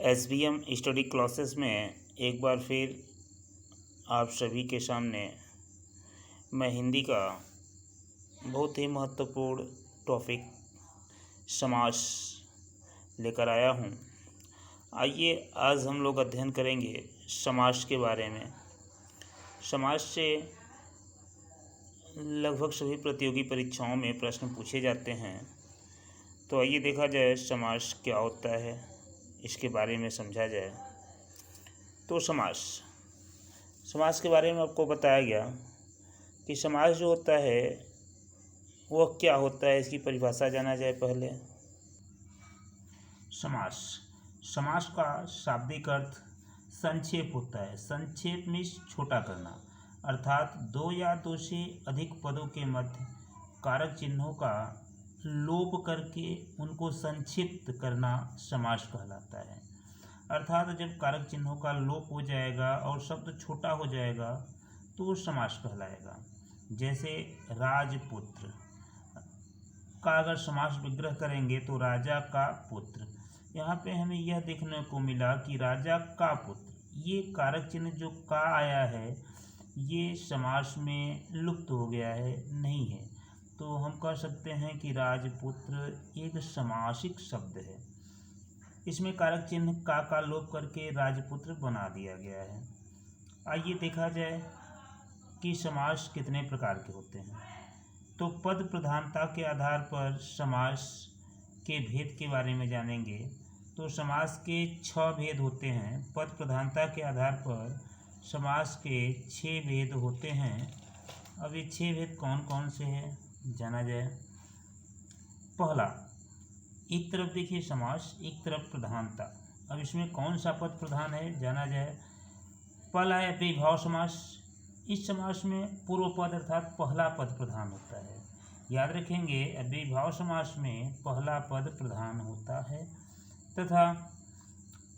SBM study classes में एक बार फिर आप सभी के सामने मैं हिंदी का बहुत ही महत्वपूर्ण टॉपिक समास लेकर आया हूँ। आइए आज हम लोग अध्ययन करेंगे समास के बारे में। समास से लगभग सभी प्रतियोगी परीक्षाओं में प्रश्न पूछे जाते हैं। तो आइए देखा जाए समास क्या होता है, इसके बारे में समझा जाए। तो समास के बारे में आपको बताया गया कि समास जो होता है वह क्या होता है, इसकी परिभाषा जाना जाए। पहले समास का शाब्दिक अर्थ संक्षेप होता है। संक्षेप में छोटा करना, अर्थात दो या दो से अधिक पदों के मध्य कारक चिन्हों का लोप करके उनको संक्षिप्त करना समास कहलाता है। अर्थात जब कारक चिन्हों का लोप हो जाएगा और शब्द छोटा हो जाएगा तो वो समास कहलाएगा। जैसे राजपुत्र का अगर समास विग्रह करेंगे तो राजा का पुत्र। यहाँ पे हमें यह देखने को मिला कि राजा का पुत्र, ये कारक चिन्ह जो का आया है ये समास में लुप्त हो गया है, नहीं है। तो हम कह सकते हैं कि राजपुत्र एक समासिक शब्द है। इसमें कारक चिन्ह का लोप करके राजपुत्र बना दिया गया है। आइए देखा जाए कि समास कितने प्रकार के होते हैं। तो पद प्रधानता के आधार पर समास के भेद के बारे में जानेंगे। तो समास के 6 भेद होते हैं। पद प्रधानता के आधार पर समास के 6 भेद होते हैं। अब ये 6 भेद कौन कौन से हैं जाना जाए। पहला, एक तरफ देखिए समास, एक तरफ प्रधानता। अब इसमें कौन सा पद प्रधान है जाना जाए। पहला है अव्ययीभाव समास। इस समास में पूर्व पद अर्थात पहला पद प्रधान होता है। याद रखेंगे, अव्ययीभाव समास में पहला पद प्रधान होता है। तथा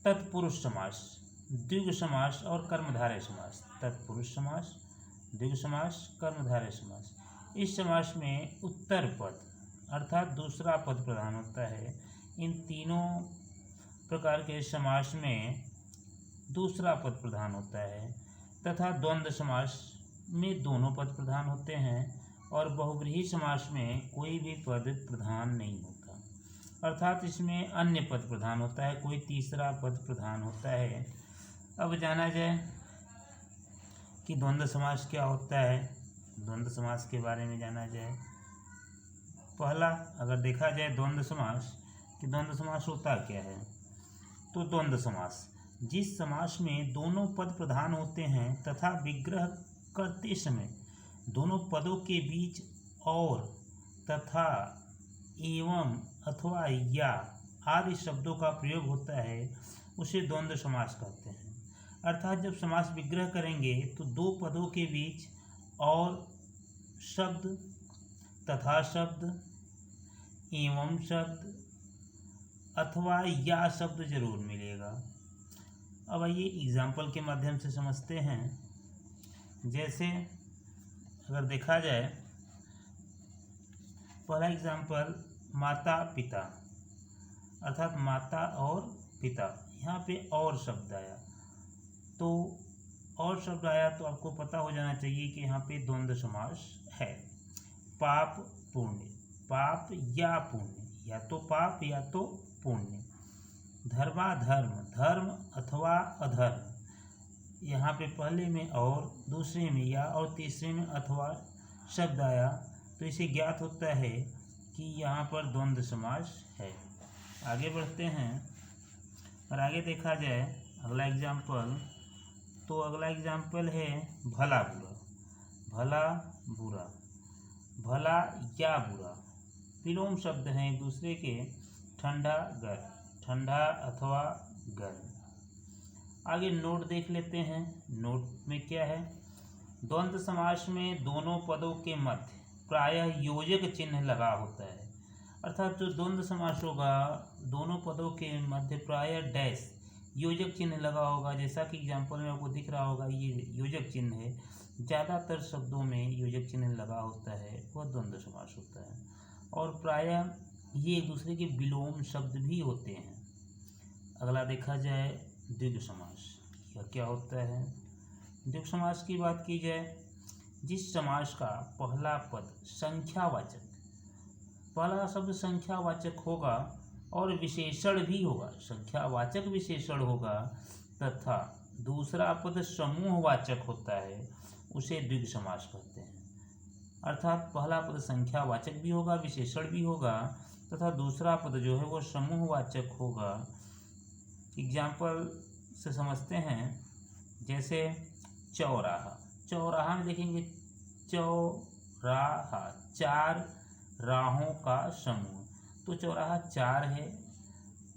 तत्पुरुष समास, द्विगु समास और कर्मधारय समास। तत्पुरुष समास, द्विगु समास, कर्मधारय समास। इस समास में उत्तर पद अर्थात दूसरा पद प्रधान होता है। इन तीनों प्रकार के समास में दूसरा पद प्रधान होता है। तथा द्वंद्व समास में दोनों पद प्रधान होते हैं और बहुव्रीहि समास में कोई भी पद प्रधान नहीं होता, अर्थात इसमें अन्य पद प्रधान होता है, कोई तीसरा पद प्रधान होता है। अब जाना जाए कि द्वंद्व समास क्या होता है। द्वंद्व समास के बारे में जाना जाए। पहला अगर देखा जाए द्वंद्व समास कि द्वंद्व समास होता क्या है। तो द्वंद्व समास जिस समास में दोनों पद प्रधान होते हैं तथा विग्रह करते समय दोनों पदों के बीच और, तथा, एवं, अथवा, या आदि शब्दों का प्रयोग होता है उसे द्वंद्व समास कहते हैं। अर्थात जब समास विग्रह करेंगे तो दो पदों के बीच और शब्द, तथा शब्द, एवं शब्द अथवा या शब्द जरूर मिलेगा। अब आइए एग्जाम्पल के माध्यम से समझते हैं। जैसे अगर देखा जाए, पहला एग्जाम्पल माता पिता, अर्थात माता और पिता। यहाँ पे और शब्द आया, तो और शब्द आया तो आपको पता हो जाना चाहिए कि यहाँ पे द्वंद्व समास है। पाप पुण्य, पाप या पुण्य, या तो पाप या तो पुण्य। धर्माधर्म, धर्म अथवा अधर्म। यहाँ पे पहले में और, दूसरे में या और तीसरे में अथवा शब्द आया तो इसे ज्ञात होता है कि यहाँ पर द्वंद्व समास है। आगे बढ़ते हैं और आगे देखा जाए अगला एग्जाम्पल। तो अगला एग्जाम्पल है भला बुरा। भला बुरा, भला या बुरा विलोम शब्द हैं एक दूसरे के। ठंडा गर्म, ठंडा अथवा गर्म। आगे नोट देख लेते हैं। नोट में क्या है। द्वंद्व समास में दोनों पदों के मध्य प्रायः योजक चिन्ह लगा होता है। अर्थात जो द्वंद्व समास होगा दोनों पदों के मध्य प्रायः डैश योजक चिन्ह लगा होगा। जैसा कि एग्जाम्पल में आपको दिख रहा होगा, ये योजक चिन्ह है। ज़्यादातर शब्दों में योजक चिन्ह लगा होता है, वह द्वंद्व समास होता है। और प्रायः ये एक दूसरे के विलोम शब्द भी होते हैं। अगला देखा जाए द्विगु समास। यह क्या होता है? द्विगु समास की बात की जाए, जिस समास का पहला पद संख्यावाचक, पहला शब्द संख्यावाचक होगा और विशेषण भी होगा, संख्यावाचक विशेषण होगा, तथा दूसरा पद समूहवाचक होता है, उसे द्विगु समास कहते हैं। अर्थात पहला पद संख्यावाचक भी होगा, विशेषण भी होगा, तथा दूसरा पद जो है वो समूहवाचक होगा। एग्जाम्पल से समझते हैं, जैसे चौराहा। चौराहा में देखेंगे चौराहा, चार राहों का समूह, तो चौराहा चार है,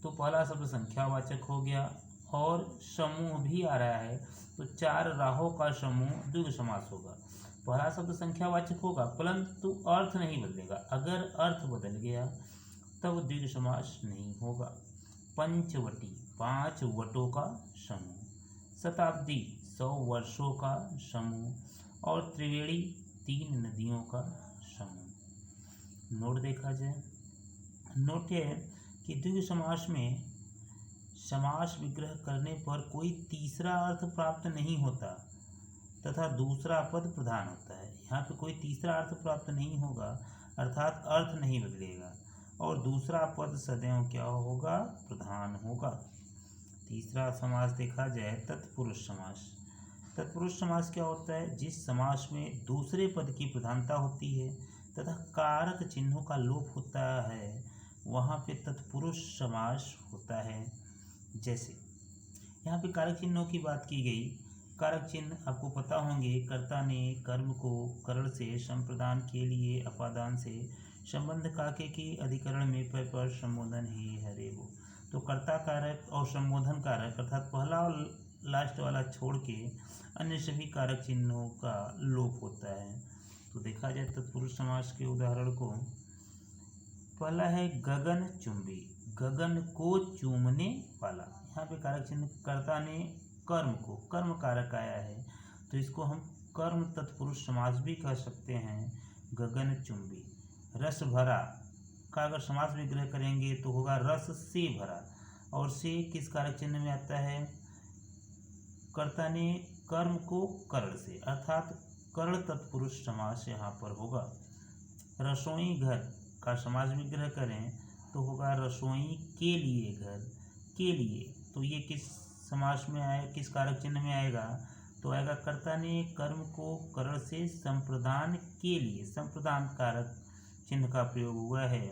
तो पहला शब्द संख्यावाचक हो गया और समूह भी आ रहा है, तो चार राहों का समूह द्विगु समास होगा। पहला शब्द संख्यावाचक होगा परंतु अर्थ नहीं बदलेगा, अगर अर्थ बदल गया तब द्विगु समास नहीं होगा। पंचवटी, पांच वटों का समूह। शताब्दी, 100 वर्षों का समूह। और त्रिवेणी, 3 नदियों का समूह। नोट देखा जाए, नोट है कि द्विगु समास में समास विग्रह करने पर कोई तीसरा अर्थ प्राप्त नहीं होता तथा दूसरा पद प्रधान होता है। यहाँ पे कोई तीसरा अर्थ प्राप्त नहीं होगा, अर्थात अर्थ नहीं बदलेगा, और दूसरा पद सदैव क्या होगा? प्रधान होगा। तीसरा समास देखा जाए तत्पुरुष समास। तत्पुरुष समास क्या होता है? जिस समास में दूसरे पद की प्रधानता होती है तथा कारक चिन्हों का लोप होता है, वहाँ पे तत्पुरुष समास होता है। जैसे यहाँ पे कारक चिन्हों की बात की गई। कारक चिन्ह आपको पता होंगे, कर्ता ने कर्म को करण से, संप्रदान के लिए अपादान से, संबंध काके की अधिकरण में पर संबोधन ही हरे वो। तो कर्ता कारक और संबोधन कारक अर्थात पहला और लास्ट वाला छोड़ के अन्य सभी कारक चिन्हों का लोप होता है। तो देखा जाए तत्पुरुष समास के उदाहरण को, पहला है गगन चुंबी, गगन को चूमने वाला। यहाँ पे कारक चिन्ह कर्ता ने कर्म को, कर्म कारक आया है, तो इसको हम कर्म तत्पुरुष समास भी कह सकते हैं, गगन चुंबी। रस भरा का अगर समास विग्रह करेंगे तो होगा रस से भरा, और से किस कारक चिन्ह में आता है? कर्ता ने कर्म को करण से, अर्थात कर्ण तत्पुरुष समास यहाँ पर होगा। रसोई घर का समास विग्रह करें तो होगा रसोई के लिए घर, के लिए, तो ये किस समास में आए, किस कारक चिन्ह में आएगा? तो आएगा कर्ता ने कर्म को करण से संप्रदान के लिए, संप्रदान कारक चिन्ह का प्रयोग हुआ है,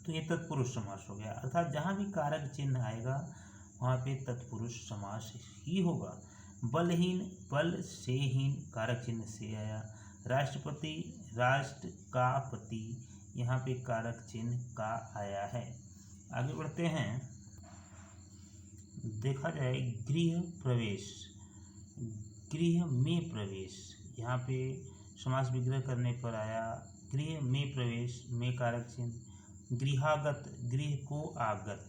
तो ये तत्पुरुष समास हो गया। अर्थात जहाँ भी कारक चिन्ह आएगा वहाँ पे तत्पुरुष समास ही होगा। बलहीन, बल से हीन कारक चिन्ह से आया। राष्ट्रपति, राष्ट्र का पति, यहाँ पे कारक चिन्ह का आया है। आगे बढ़ते हैं, देखा जाए गृह प्रवेश, गृह में प्रवेश, यहाँ पे समास विग्रह करने पर आया गृह में प्रवेश, में कारक चिन्ह। गृहागत, गृह को आगत।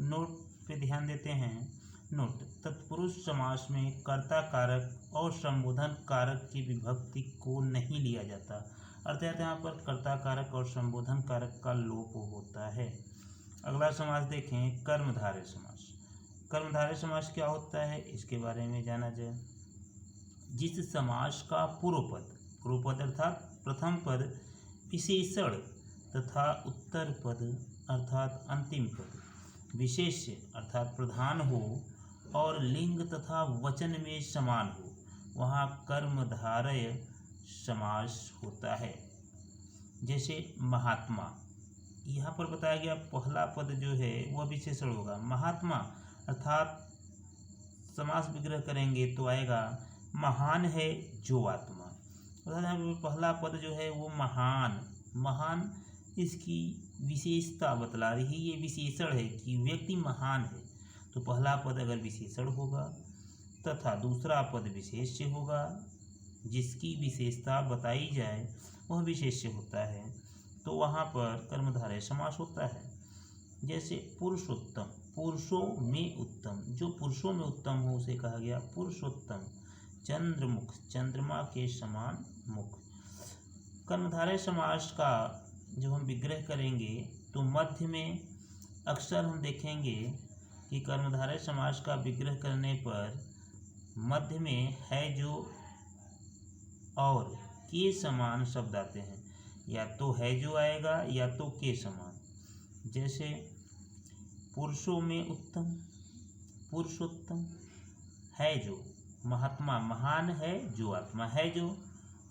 नोट पे ध्यान देते हैं, नोट तत्पुरुष समास में कर्ता कारक और संबोधन कारक की विभक्ति को नहीं लिया जाता, अर्थात यहाँ पर कर्ता कारक और संबोधन कारक का लोप होता है। अगला समास देखें, कर्मधारय समास। कर्मधारय समास क्या होता है, इसके बारे में जाना जाए। जिस समास का पूर्व पद अर्थात प्रथम पद विशेषण तथा उत्तर पद अर्थात अंतिम पद विशेष्य अर्थात प्रधान हो और लिंग तथा वचन में समान हो, वहाँ कर्मधारय समास होता है। जैसे महात्मा, यहाँ पर बताया गया पहला पद जो है वह विशेषण होगा। महात्मा अर्थात समास विग्रह करेंगे तो आएगा महान है जो आत्मा, अर्थात यहाँ पर पहला पद जो है वो महान, महान इसकी विशेषता बतला रही है, ये विशेषण है कि व्यक्ति महान है, तो पहला पद अगर विशेषण होगा तथा दूसरा पद विशेष्य होगा, जिसकी विशेषता बताई जाए वह विशेष्य होता है, तो वहाँ पर कर्मधारय समास होता है। जैसे पुरुषोत्तम, पुरुषों में उत्तम, जो पुरुषों में उत्तम हो उसे कहा गया पुरुषोत्तम। चंद्रमुख, चंद्रमा के समान मुख। कर्मधारय समास का जब हम विग्रह करेंगे तो मध्य में अक्सर हम देखेंगे कि कर्मधारय समास का विग्रह करने पर मध्य में है जो और के समान शब्द आते हैं। या तो है जो आएगा या तो के समान। जैसे पुरुषों में उत्तम, पुरुषोत्तम, है जो, महात्मा, महान है जो, आत्मा है जो,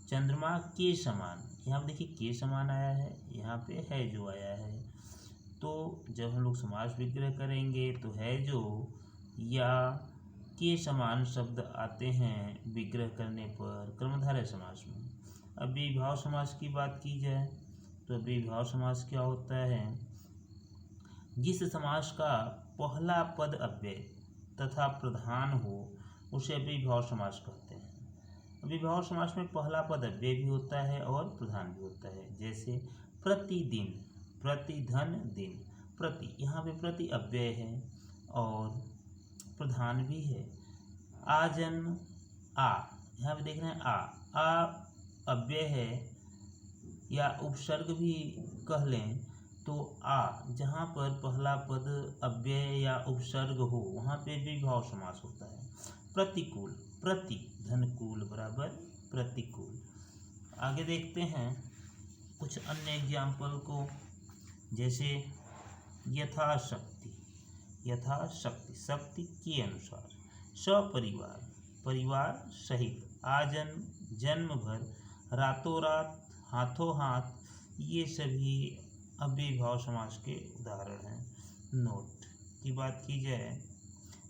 चंद्रमा के समान। यहाँ पे देखिए के समान आया है, यहाँ पे है जो आया है। तो जब हम लोग समास विग्रह करेंगे तो है जो या के समान शब्द आते हैं विग्रह करने पर कर्मधारय समास में। अब विभाव समास की बात की जाए तो विभाव समास क्या होता है? जिस समास का पहला पद अव्यय तथा प्रधान हो उसे विभाव समास कहते हैं। विभाव समास में पहला पद अव्यय भी होता है और प्रधान भी होता है। जैसे प्रतिदिन, प्रतिधन, दिन, प्रति, यहाँ पे प्रति अव्यय है और प्रधान भी है। आजन्म, आ, यहाँ पे देख रहे हैं आ अव्यय है या उपसर्ग भी कह लें तो आ, जहाँ पर पहला पद अव्यय या उपसर्ग हो वहाँ पे विभाव समास होता है। प्रतिकूल, प्रति, धनकूल बराबर प्रतिकूल। आगे देखते हैं कुछ अन्य एग्जाम्पल को। जैसे यथाशक्ति, यथाशक्ति, शक्ति के अनुसार, सपरिवार, परिवार सहित, आजन्म, जन्म भर, रातों रात, हाथों हाथ, ये सभी अव्ययीभाव समास के उदाहरण हैं। नोट की बात की जाए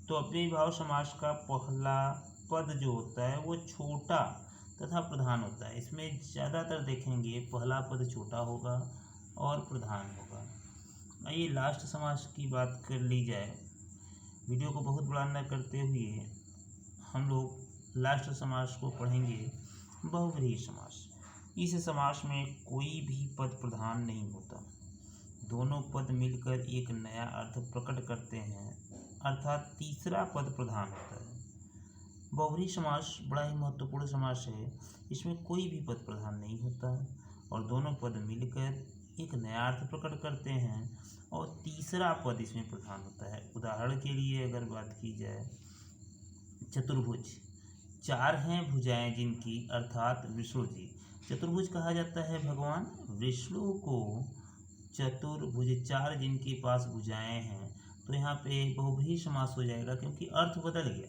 तो अव्ययीभाव समास का पहला पद जो होता है वो छोटा तथा प्रधान होता है। इसमें ज़्यादातर देखेंगे पहला पद छोटा होगा और प्रधान होगा। आइए लास्ट समास की बात कर ली जाए। वीडियो को बहुत बड़ा न करते हुए हम लोग लास्ट समास को पढ़ेंगे, बहुव्रीहि समास। इस समास में कोई भी पद प्रधान नहीं होता, दोनों पद मिलकर एक नया अर्थ प्रकट करते हैं, अर्थात तीसरा पद प्रधान होता है। बहुव्रीहि समास बड़ा ही महत्वपूर्ण समास है। इसमें कोई भी पद प्रधान नहीं होता और दोनों पद मिलकर एक नया अर्थ प्रकट करते हैं और तीसरा पद इसमें प्रधान होता है। उदाहरण के लिए अगर बात की जाए, चतुर्भुज, चार हैं भुजाएं जिनकी, अर्थात विष्णु जी। चतुर्भुज कहा जाता है भगवान विष्णु को चतुर्भुज, चार जिनके पास भुजाएं हैं। तो यहाँ पे बहुव्रीहि समास हो जाएगा क्योंकि अर्थ बदल गया।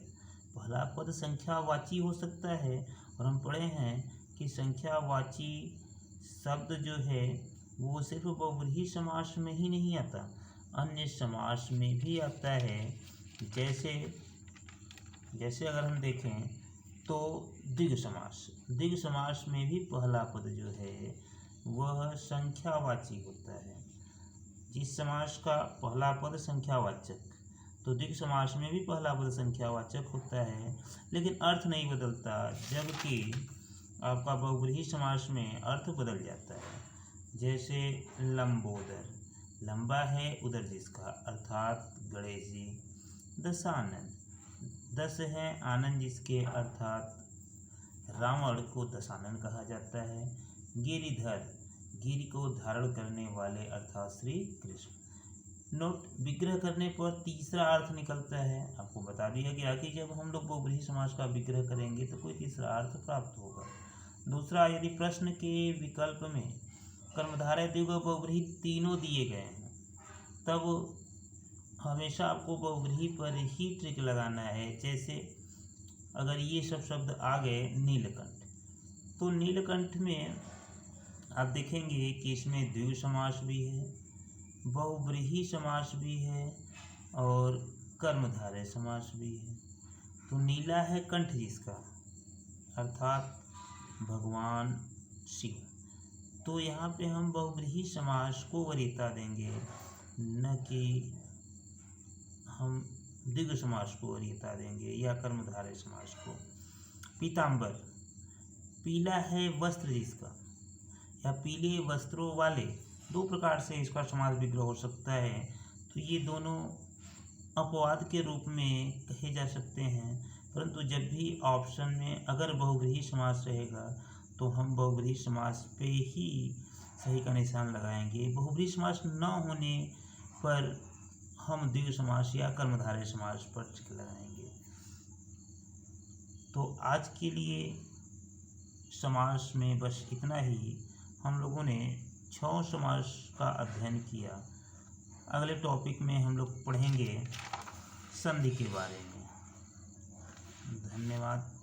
पहला पद संख्यावाची हो सकता है और हम पढ़े हैं कि संख्यावाची शब्द जो है वो सिर्फ बहुव्रीहि समास में ही नहीं आता, अन्य समास में भी आता है। जैसे अगर हम देखें तो द्विग समास, द्विग समास में भी पहला पद जो है वह संख्यावाची होता है। जिस समास का पहला पद संख्यावाचक, तो द्विग समास में भी पहला पद संख्यावाचक होता है लेकिन अर्थ नहीं बदलता, जबकि आपका बहुव्रीहि समास में अर्थ बदल जाता है। जैसे लंबोदर, लंबा है उदर जिसका, अर्थात गणेश जी। दशानन, दस है आनंद जिसके, अर्थात रावण को दशानन कहा जाता है। गिरिधर, गिरि को धारण करने वाले, अर्थात श्री कृष्ण। नोट, विग्रह करने पर तीसरा अर्थ निकलता है। आपको बता दिया गया कि जब हम लोग बहुव्रीहि समास का विग्रह करेंगे तो कोई तीसरा अर्थ प्राप्त होगा। दूसरा, यदि प्रश्न के विकल्प में कर्मधारय, द्विग और बहुव्रीहि तीनों दिए गए हैं तब हमेशा आपको बहुव्रीहि पर ही ट्रिक लगाना है। जैसे अगर ये सब शब्द आ गए, नीलकंठ, तो नीलकंठ में आप देखेंगे कि इसमें द्विग समास भी है, बहुव्रीहि समास भी है और कर्मधारय समास भी है। तो नीला है कंठ जिसका, अर्थात भगवान शिव। तो यहाँ पे हम बहुव्रीहि समास को वरीयता देंगे, न कि हम द्विग समास को वरीयता देंगे या कर्मधारय समास को। पीताम्बर, पीला है वस्त्र जिसका या पीले वस्त्रों वाले, दो प्रकार से इसका समास विग्रह हो सकता है। तो ये दोनों अपवाद के रूप में कहे जा सकते हैं, परंतु जब भी ऑप्शन में अगर बहुव्रीहि समास रहेगा तो हम बहुव्रीहि समास पे ही सही का निशान लगाएंगे। बहुव्रीहि समास न होने पर हम द्विगु समास या कर्मधारय समास पर लगाएंगे। तो आज के लिए समास में बस इतना ही। हम लोगों ने 6 समास का अध्ययन किया। अगले टॉपिक में हम लोग पढ़ेंगे संधि के बारे में। धन्यवाद।